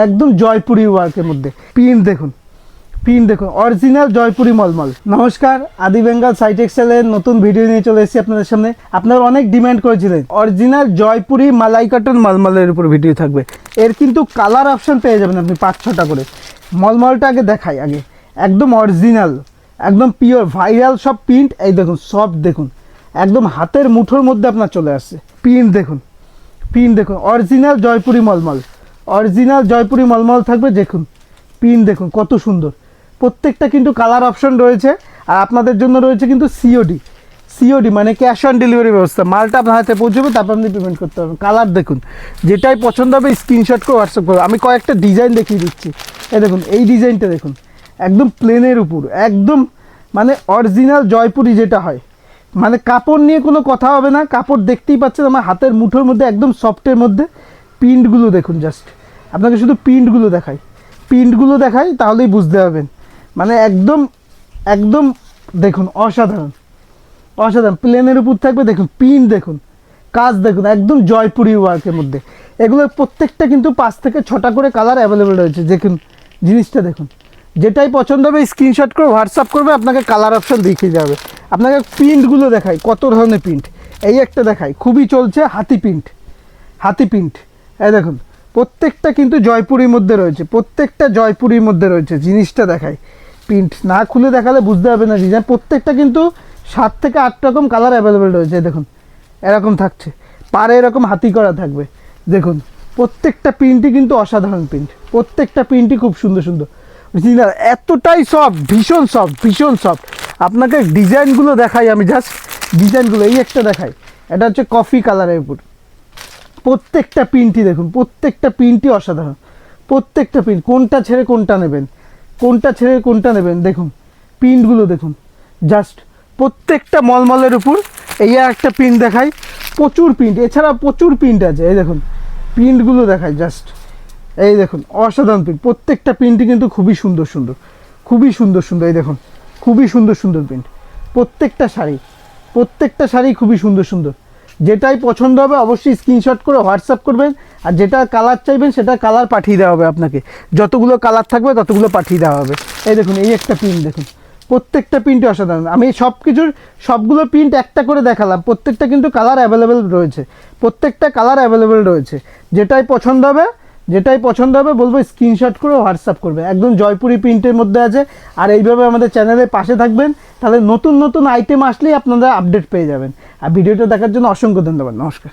একদম জয়পুরি ওয়ার্কের মধ্যে প্রিন্ট দেখুন, প্রিন্ট দেখুন, অরিজিনাল জয়পুরি মলমল। নমস্কার, আদি বেঙ্গল সাই টেক্সটাইলের নতুন ভিডিও নিয়ে চলে এসেছি আপনাদের সামনে। আপনারা অনেক ডিমান্ড করেছিলেন অরিজিনাল জয়পুরি মালাই কটন মলমলের উপর ভিডিও থাকবে। এর কিন্তু কালার অপশন পেয়ে যাবেন আপনি 5-6টা করে। মলমলটা আগে দেখাই, আগে একদম অরিজিনাল, একদম পিওর ভাইরাল সব প্রিন্ট। এই দেখুন সব দেখুন, একদম হাতের মুঠোর মধ্যে আপনার চলে আসছে। প্রিন্ট দেখুন, প্রিন্ট দেখুন, অরিজিনাল জয়পুরি মলমল, অরিজিনাল জয়পুরি মলমল থাকবে। দেখুন প্রিন্ট দেখুন কত সুন্দর। প্রত্যেকটা কিন্তু কালার অপশন রয়েছে। আর আপনাদের জন্য রয়েছে কিন্তু সিওডি, সিওডি মানে ক্যাশ অন ডেলিভারি ব্যবস্থা। মালটা আপনার হাতে পৌঁছবে, তারপর আপনি পেমেন্ট করতে পারবেন। কালার দেখুন, যেটাই পছন্দ হবে স্ক্রিনশট করে হোয়াটসঅ্যাপ করবে। আমি কয়েকটা ডিজাইন দেখিয়ে দিচ্ছি। এই দেখুন, এই ডিজাইনটা দেখুন, একদম প্লেনের উপর, একদম মানে অরিজিনাল জয়পুরি যেটা হয়। মানে কাপড় নিয়ে কোনো কথা হবে না, কাপড় দেখতেই পাচ্ছেন আমার হাতের মুঠোর মধ্যে, একদম সফটের মধ্যে। প্রিন্টগুলো দেখুন, জাস্ট আপনাকে শুধু প্রিন্টগুলো দেখাই, প্রিন্টগুলো দেখাই তাহলেই বুঝতে পারবেন। মানে একদম একদম দেখুন অসাধারণ, অসাধারণ প্লেনের উপর থাকবে। দেখুন প্রিন্ট দেখুন, কাজ দেখুন, একদম জয়পুরি ওয়ার্কের মধ্যে। এগুলোর প্রত্যেকটা কিন্তু 5 থেকে 6টা করে কালার অ্যাভেলেবেল রয়েছে। দেখুন জিনিসটা দেখুন, যেটাই পছন্দ হবে স্ক্রিনশট করে হোয়াটসঅ্যাপ করবে, আপনাকে কালার অপশন দেখিয়ে যাবে। আপনাকে প্রিন্টগুলো দেখাই কত ধরনের প্রিন্ট। এই একটা দেখাই, খুবই চলছে হাতি প্রিন্ট, হাতি প্রিন্ট। এই দেখুন প্রত্যেকটা কিন্তু জয়পুরির মধ্যে রয়েছে, প্রত্যেকটা জয়পুরির মধ্যে রয়েছে। জিনিসটা দেখাই, প্রিন্ট না খুলে দেখালে বুঝতে হবে না ডিজাইন। প্রত্যেকটা কিন্তু 7 থেকে 8 রকম কালার অ্যাভেলেবেল রয়েছে। দেখুন এরকম থাকছে, পারে এরকম হাতি করা থাকবে। দেখুন প্রত্যেকটা প্রিন্টই কিন্তু অসাধারণ প্রিন্ট, প্রত্যেকটা প্রিন্টই খুব সুন্দর সুন্দর। অরিজিনাল এতটাই সফট, ভীষণ সফট, ভীষণ সফট। আপনাকে ডিজাইনগুলো দেখাই আমি, জাস্ট ডিজাইনগুলো। এই একটা দেখাই, এটা হচ্ছে কফি কালারের উপর। প্রত্যেকটা প্রিন্টই দেখুন, প্রত্যেকটা প্রিন্টই অসাধারণ। প্রত্যেকটা প্রিন্ট, কোনটা ছেড়ে কোনটা নেবেন, কোনটা ছেড়ে কোনটা নেবেন। দেখুন প্রিন্টগুলো দেখুন, জাস্ট প্রত্যেকটা মলমলের উপর। এই একটা প্রিন্ট দেখাই, প্রচুর প্রিন্ট, এছাড়া প্রচুর প্রিন্ট আছে। এই দেখুন প্রিন্টগুলো দেখাই, জাস্ট এই দেখুন অসাধারণ প্রিন্ট। প্রত্যেকটা প্রিন্টই কিন্তু খুবই সুন্দর সুন্দর, খুবই সুন্দর সুন্দর। এই দেখুন খুবই সুন্দর সুন্দর প্রিন্ট। প্রত্যেকটা শাড়ি, প্রত্যেকটা শাড়ি খুবই সুন্দর সুন্দর। যেটাই পছন্দ হবে অবশ্যই স্ক্রিনশট করে হোয়াটসঅ্যাপ করবেন। আর যেটা কালার চাইবেন সেটা কালার পাঠিয়ে দেওয়া হবে আপনাকে। যতগুলো কালার থাকবে ততগুলো পাঠিয়ে দেওয়া হবে। এই দেখুন এই একটা প্রিন্ট দেখুন, প্রত্যেকটা প্রিন্টই অসাধারণ। আমি সব কিছুর সবগুলো প্রিন্ট একটা করে দেখালাম, প্রত্যেকটা কিন্তু কালার অ্যাভেলেবেল রয়েছে, প্রত্যেকটা কালার অ্যাভেলেবেল রয়েছে। যেটাই পছন্দ হবে, যেটাই পছন্দ হবে বলবো স্ক্রিনশট করে হোয়াটসঅ্যাপ করবে। একদম জয়পুরি প্রিন্টের মধ্যে আছে। আর এইভাবে আমাদের চ্যানেলের পাশে থাকবেন, তাহলে নতুন নতুন আইটেম আসলেই আপনারা আপডেট পেয়ে যাবেন। আর ভিডিওটা দেখার জন্য অসংখ্য ধন্যবাদ। নমস্কার।